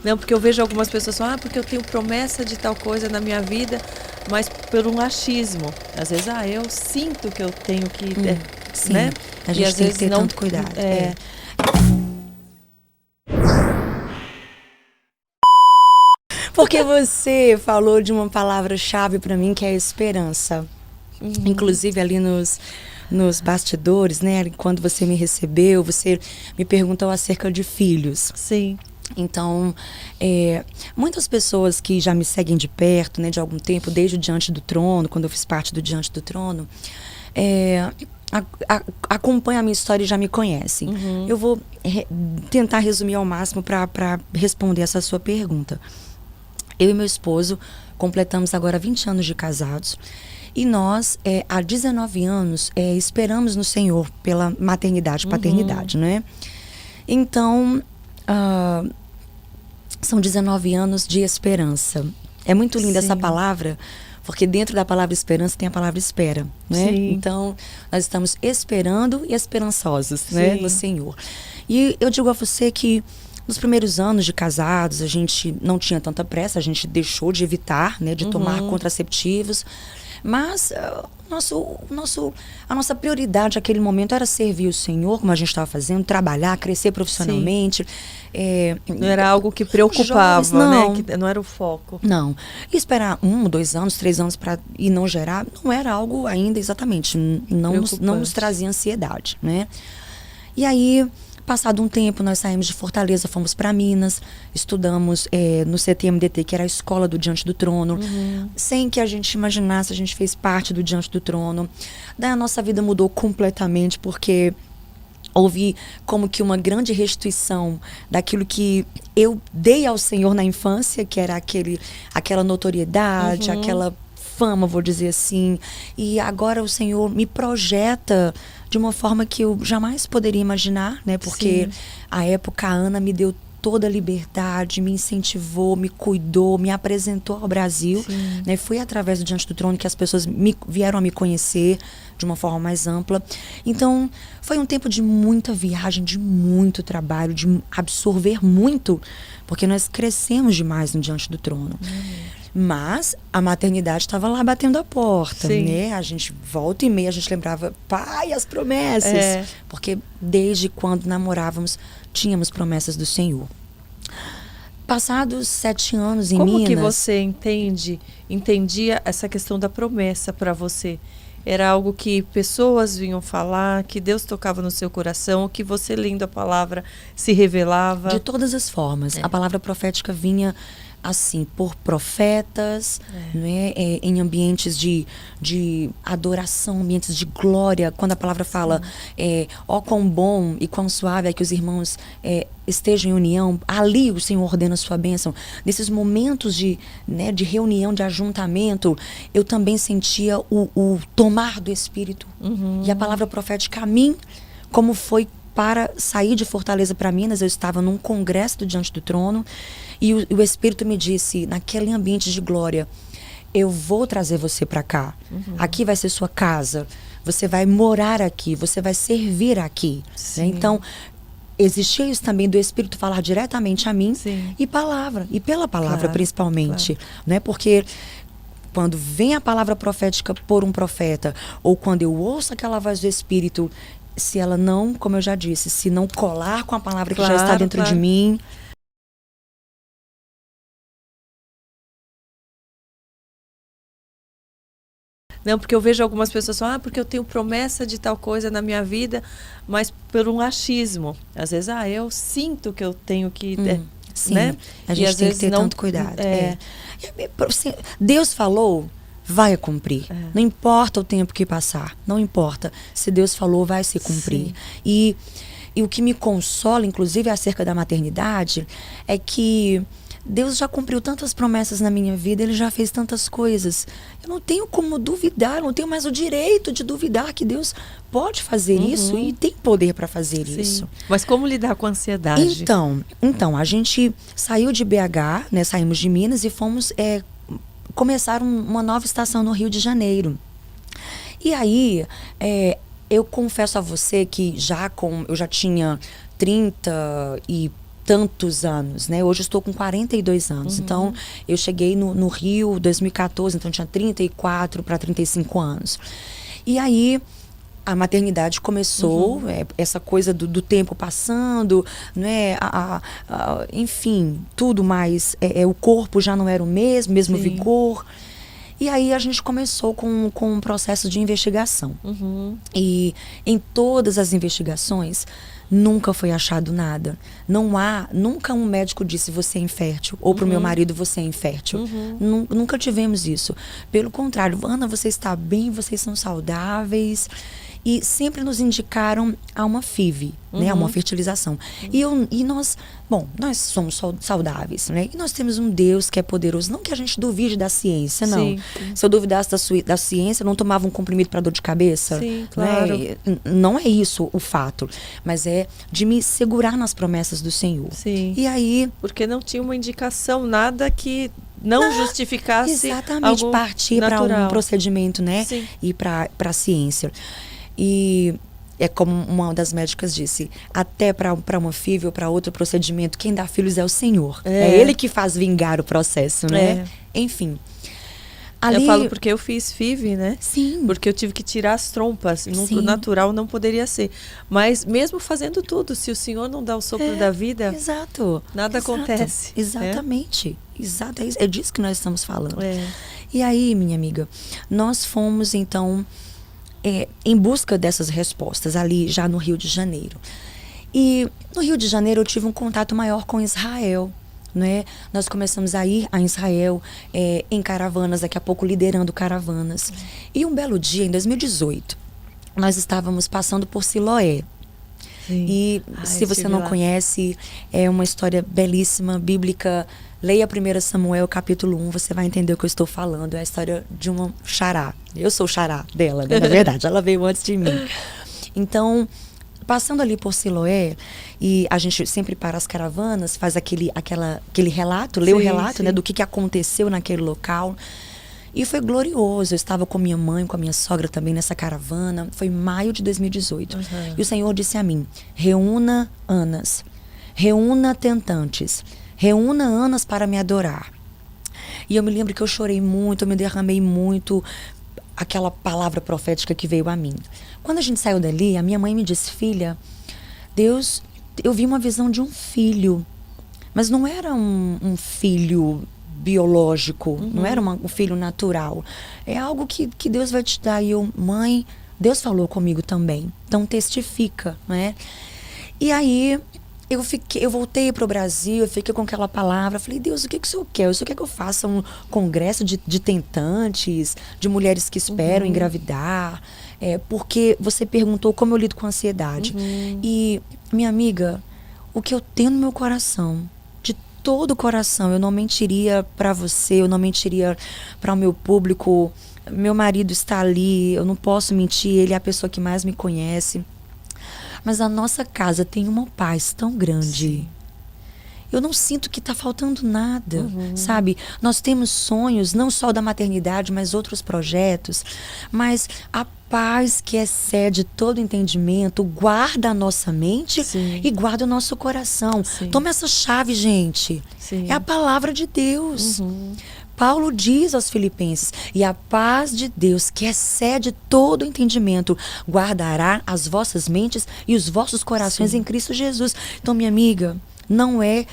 Não, porque eu vejo algumas pessoas falando, porque eu tenho promessa de tal coisa na minha vida, mas por um achismo. Às vezes, eu sinto que eu tenho que, Sim, né? a E gente às tem que vezes ter não, tanto cuidado. Porque você falou de uma palavra-chave para mim que é esperança. Inclusive ali nos bastidores, né? Quando você me recebeu, você me perguntou acerca de filhos. Sim. Então, muitas pessoas que já me seguem de perto, né, de algum tempo, desde o Diante do Trono, quando eu fiz parte do Diante do Trono, acompanham a minha história e já me conhecem. Eu vou tentar resumir ao máximo para responder essa sua pergunta. Eu e meu esposo completamos agora 20 anos de casados. E nós, há 19 anos, esperamos no Senhor pela maternidade, paternidade, né? Então, são 19 anos de esperança. É muito linda essa palavra, porque dentro da palavra esperança tem a palavra espera, né? Sim. Então, nós estamos esperando e esperançosos, né, no Senhor. E eu digo a você que nos primeiros anos de casados, a gente não tinha tanta pressa, a gente deixou de evitar, né, de tomar contraceptivos. Mas a nossa prioridade naquele momento era servir o Senhor, como a gente estava fazendo, trabalhar, crescer profissionalmente. Não era algo que preocupava, jovens, não. né? Que não era o foco. Não. E esperar 1, 2 anos, 3 anos e não gerar, não era algo ainda exatamente. Não nos trazia ansiedade, né? E aí, passado um tempo, nós saímos de Fortaleza, fomos para Minas, estudamos no CTMDT, que era a escola do Diante do Trono. Sem que a gente imaginasse, a gente fez parte do Diante do Trono. Daí a nossa vida mudou completamente, porque houve como que uma grande restituição daquilo que eu dei ao Senhor na infância, que era aquela notoriedade, aquela fama, vou dizer assim. E agora o Senhor me projeta de uma forma que eu jamais poderia imaginar, né? Porque à época a Ana me deu toda a liberdade, me incentivou, me cuidou, me apresentou ao Brasil, né? Foi através do Diante do Trono que as pessoas vieram a me conhecer de uma forma mais ampla. Então, foi um tempo de muita viagem, de muito trabalho, de absorver muito, porque nós crescemos demais no Diante do Trono. Mas a maternidade estava lá batendo a porta, né? A gente volta e meia, a gente lembrava, pai, as promessas. Porque desde quando namorávamos, tínhamos promessas do Senhor. Passados 7 anos em Minas... Como que você entendia essa questão da promessa para você? Era algo que pessoas vinham falar, que Deus tocava no seu coração, que você lendo a palavra se revelava? De todas as formas. A palavra profética vinha assim, por profetas, né, em ambientes de adoração, ambientes de glória, quando a palavra fala, ó quão bom e quão suave é que os irmãos estejam em união, ali o Senhor ordena a sua bênção. Nesses momentos de reunião, de ajuntamento, eu também sentia o tomar do Espírito. E a palavra profética a mim, como foi para sair de Fortaleza para Minas, eu estava num congresso do Diante do Trono, e o Espírito me disse, naquele ambiente de glória, eu vou trazer você para cá. Aqui vai ser sua casa. Você vai morar aqui. Você vai servir aqui. Né? Então, existia isso também do Espírito falar diretamente a mim. E palavra. E pela palavra, principalmente. Né? Porque quando vem a palavra profética por um profeta, ou quando eu ouço aquela voz do Espírito, se ela não, como eu já disse, se não colar com a palavra que já está dentro de mim... Não, porque eu vejo algumas pessoas falando, porque eu tenho promessa de tal coisa na minha vida, mas por um achismo. Às vezes, eu sinto que eu tenho que... Sim, né? a gente tem que ter tanto cuidado. Deus falou, vai cumprir. Não importa o tempo que passar, não importa. Se Deus falou, vai se cumprir. E o que me consola, inclusive, acerca da maternidade, é que Deus já cumpriu tantas promessas na minha vida, Ele já fez tantas coisas. Eu não tenho como duvidar, não tenho mais o direito de duvidar que Deus pode fazer isso e tem poder para fazer isso. Mas como lidar com a ansiedade? Então a gente saiu de BH, né, saímos de Minas e fomos começar uma nova estação no Rio de Janeiro. E aí, eu confesso a você que eu já tinha 30 e tantos anos, né? Hoje eu estou com 42 anos. Então, eu cheguei no Rio em 2014, então eu tinha 34 para 35 anos. E aí, a maternidade começou, essa coisa do tempo passando, né? Enfim, tudo mais. O corpo já não era o mesmo vigor. E aí a gente começou com um processo de investigação. E em todas as investigações, nunca foi achado nada. Nunca um médico disse você é infértil, ou para o meu marido você é infértil. Nunca tivemos isso. Pelo contrário, Ana, você está bem, vocês são saudáveis. E sempre nos indicaram a uma FIV, né, a uma fertilização. E nós somos saudáveis, né? E nós temos um Deus que é poderoso. Não que a gente duvide da ciência, não. Sim. Se eu duvidasse da ciência, eu não tomava um comprimido para dor de cabeça. Sim, claro. Né? Não é isso o fato, mas é de me segurar nas promessas do Senhor. Sim. E aí... Porque não tinha uma indicação, nada que não justificasse exatamente, algo partir para um procedimento, né? Sim. E para a ciência. E é como uma das médicas disse, até para uma FIV ou para outro procedimento, quem dá filhos é o Senhor. É Ele que faz vingar o processo, né? Enfim. Ali, eu falo porque eu fiz FIV, né? Sim. Porque eu tive que tirar as trompas. No natural não poderia ser. Mas mesmo fazendo tudo, se o Senhor não dá o sopro da vida, nada acontece. Exatamente. Exato. É disso que nós estamos falando. E aí, minha amiga, nós fomos então... em busca dessas respostas ali já no Rio de Janeiro. E no Rio de Janeiro eu tive um contato maior com Israel, né? Nós começamos a ir a Israel em caravanas, daqui a pouco liderando caravanas. E um belo dia, em 2018, nós estávamos passando por Siloé. Sim. E se você não conhece, é uma história belíssima, bíblica. Leia 1 Samuel, capítulo 1, você vai entender o que eu estou falando. É a história de uma xará. Eu sou o xará dela, né? Na verdade, ela veio antes de mim. Então, passando ali por Siloé, e a gente sempre para as caravanas, faz aquele relato, lê o relato, né, do que aconteceu naquele local. E foi glorioso. Eu estava com minha mãe, com a minha sogra também nessa caravana. Foi em maio de 2018. E o Senhor disse a mim, reúna Anas, reúna tentantes, reúna Anas para me adorar. E eu me lembro que eu chorei muito, eu me derramei muito, aquela palavra profética que veio a mim. Quando a gente saiu dali, a minha mãe me disse, filha, Deus, eu vi uma visão de um filho, mas não era um filho biológico, não era um filho natural. É algo que Deus vai te dar. E eu, mãe, Deus falou comigo também, então testifica, né? E aí... Eu voltei para o Brasil, eu fiquei com aquela palavra, falei, Deus, o que o Senhor quer? O Senhor quer que eu faça um congresso de tentantes, de mulheres que esperam engravidar? Porque você perguntou como eu lido com a ansiedade. E, minha amiga, o que eu tenho no meu coração, de todo o coração, eu não mentiria para você, eu não mentiria para o meu público. Meu marido está ali, eu não posso mentir, ele é a pessoa que mais me conhece. Mas a nossa casa tem uma paz tão grande. Sim. Eu não sinto que está faltando nada, sabe? Nós temos sonhos, não só da maternidade, mas outros projetos. Mas a paz que excede todo entendimento guarda a nossa mente e guarda o nosso coração. Toma essa chave, gente. É a palavra de Deus. Paulo diz aos Filipenses, e a paz de Deus, que excede todo entendimento, guardará as vossas mentes e os vossos corações em Cristo Jesus. Então, minha amiga, não é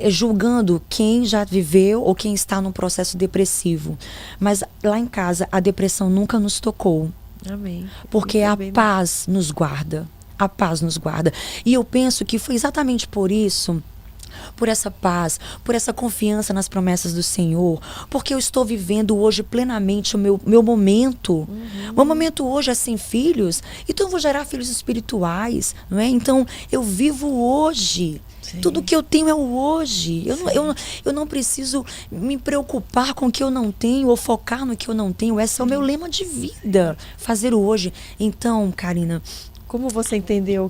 julgando quem já viveu ou quem está num processo depressivo. Mas lá em casa, a depressão nunca nos tocou. Amém. Porque a paz nos guarda. A paz nos guarda. E eu penso que foi exatamente por isso... por essa paz, por essa confiança nas promessas do Senhor, porque eu estou vivendo hoje plenamente o meu momento. O meu momento hoje é sem filhos, então eu vou gerar filhos espirituais, não é? Então eu vivo hoje. Tudo que eu tenho é o hoje. Eu não preciso me preocupar com o que eu não tenho ou focar no que eu não tenho. Esse é o meu lema de vida, fazer o hoje. Então, Karina... Como você entendeu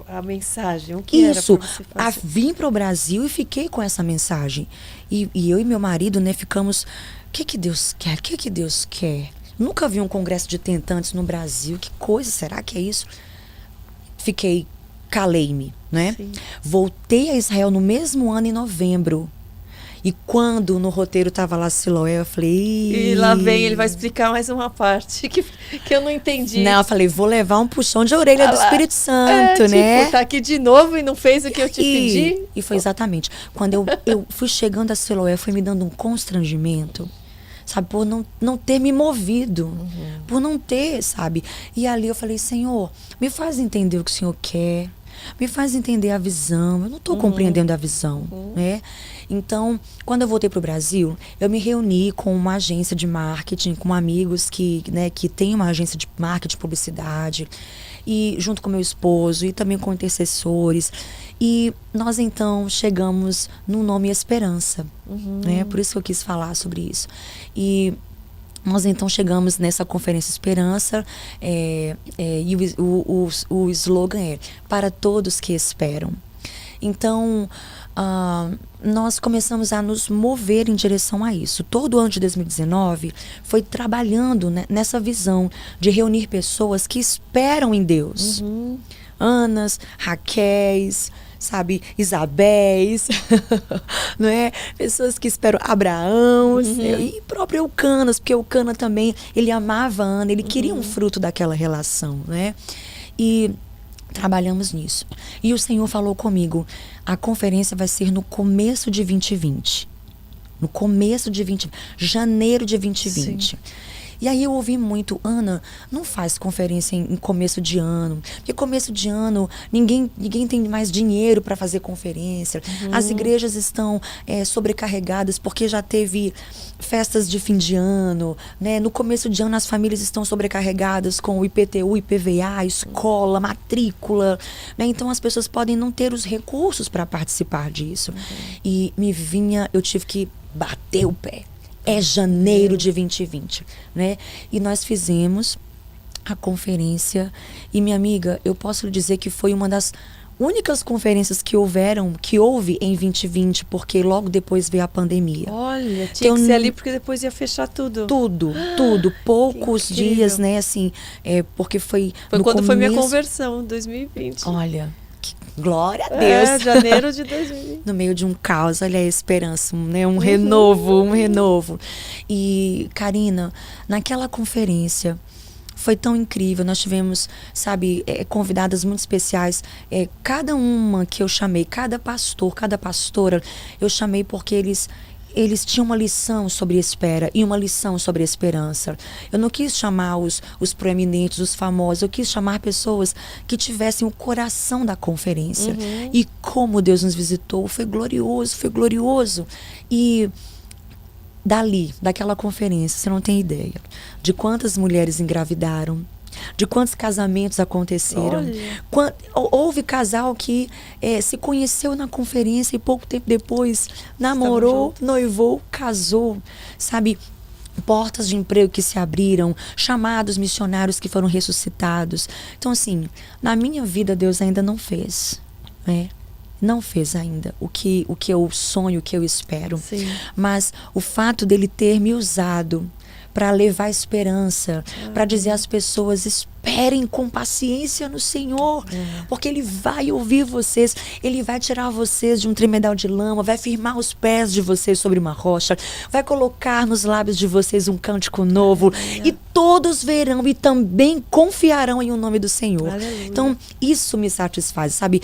a mensagem? O que era para você fazer? Vim para o Brasil e fiquei com essa mensagem. E eu e meu marido, né, ficamos... O que Deus quer? O que Deus quer? Nunca vi um congresso de tentantes no Brasil. Que coisa, será que é isso? Fiquei calei-me, né? Sim. Voltei a Israel no mesmo ano, em novembro. E quando no roteiro estava lá Siloé, eu falei... E lá vem, ele vai explicar mais uma parte que eu não entendi. Não, eu falei, vou levar um puxão de orelha do Espírito Santo, né? Tipo, tá aqui de novo e não fez o que eu te pedi. E foi exatamente. Quando eu fui chegando a Siloé, foi me dando um constrangimento, sabe? Por não ter me movido. Por não ter, sabe? E ali eu falei, Senhor, me faz entender o que o Senhor quer. Me faz entender a visão. Eu não estou compreendendo a visão, né? Então, quando eu voltei para o Brasil, eu me reuni com uma agência de marketing, com amigos que têm uma agência de marketing, publicidade, e junto com meu esposo e também com intercessores. E nós então chegamos no nome Esperança, né? Por isso que eu quis falar sobre isso. E nós então chegamos nessa conferência Esperança, e o slogan é para todos que esperam. Então, nós começamos a nos mover em direção a isso. Todo o ano de 2019 foi trabalhando, né, nessa visão de reunir pessoas que esperam em Deus. Anas, Raquéis, sabe, Isabéis, não é? Pessoas que esperam Abraão, e próprio Eucanas, porque Eucana também, ele amava a Ana, ele queria um fruto daquela relação, né? E trabalhamos nisso. E o Senhor falou comigo, a conferência vai ser no começo de 2020. No começo de janeiro de 2020. Sim. E aí eu ouvi muito, Ana, não faz conferência em começo de ano, porque começo de ano ninguém tem mais dinheiro para fazer conferência. As igrejas estão sobrecarregadas porque já teve festas de fim de ano, né? No começo de ano as famílias estão sobrecarregadas com o IPTU, IPVA, escola, matrícula, né? Então as pessoas podem não ter os recursos para participar disso. E eu tive que bater o pé. É janeiro de 2020, né? E nós fizemos a conferência. E, minha amiga, eu posso lhe dizer que foi uma das únicas conferências que houve em 2020, porque logo depois veio a pandemia. Olha, tinha que ser ali porque depois ia fechar tudo. Tudo. Poucos dias, né? Assim, porque foi no quando começo... foi minha conversão, 2020. Olha... Glória a Deus. Janeiro de 2020. No meio de um caos, olha a esperança, né? Um renovo. E, Karina, naquela conferência foi tão incrível. Nós tivemos, sabe, convidadas muito especiais. Cada uma que eu chamei, cada pastor, cada pastora, eu chamei porque eles tinham uma lição sobre espera e uma lição sobre esperança. Eu não quis chamar os proeminentes, os famosos. Eu quis chamar pessoas que tivessem o coração da conferência. E como Deus nos visitou, foi glorioso. E daquela conferência, você não tem ideia de quantas mulheres engravidaram, de quantos casamentos aconteceram. Houve casal que se conheceu na conferência e pouco tempo depois namorou, noivou, casou, sabe? Portas de emprego que se abriram, chamados missionários que foram ressuscitados. Então, assim, na minha vida Deus ainda não fez, né? Não fez ainda o que eu sonho, o que eu espero. Sim. Mas o fato dele ter me usado para levar esperança, para dizer às pessoas, esperem com paciência no Senhor, porque Ele vai ouvir vocês, Ele vai tirar vocês de um tremedal de lama, vai firmar os pés de vocês sobre uma rocha, vai colocar nos lábios de vocês um cântico novo, e todos verão e também confiarão em o nome do Senhor. Então, isso me satisfaz, sabe?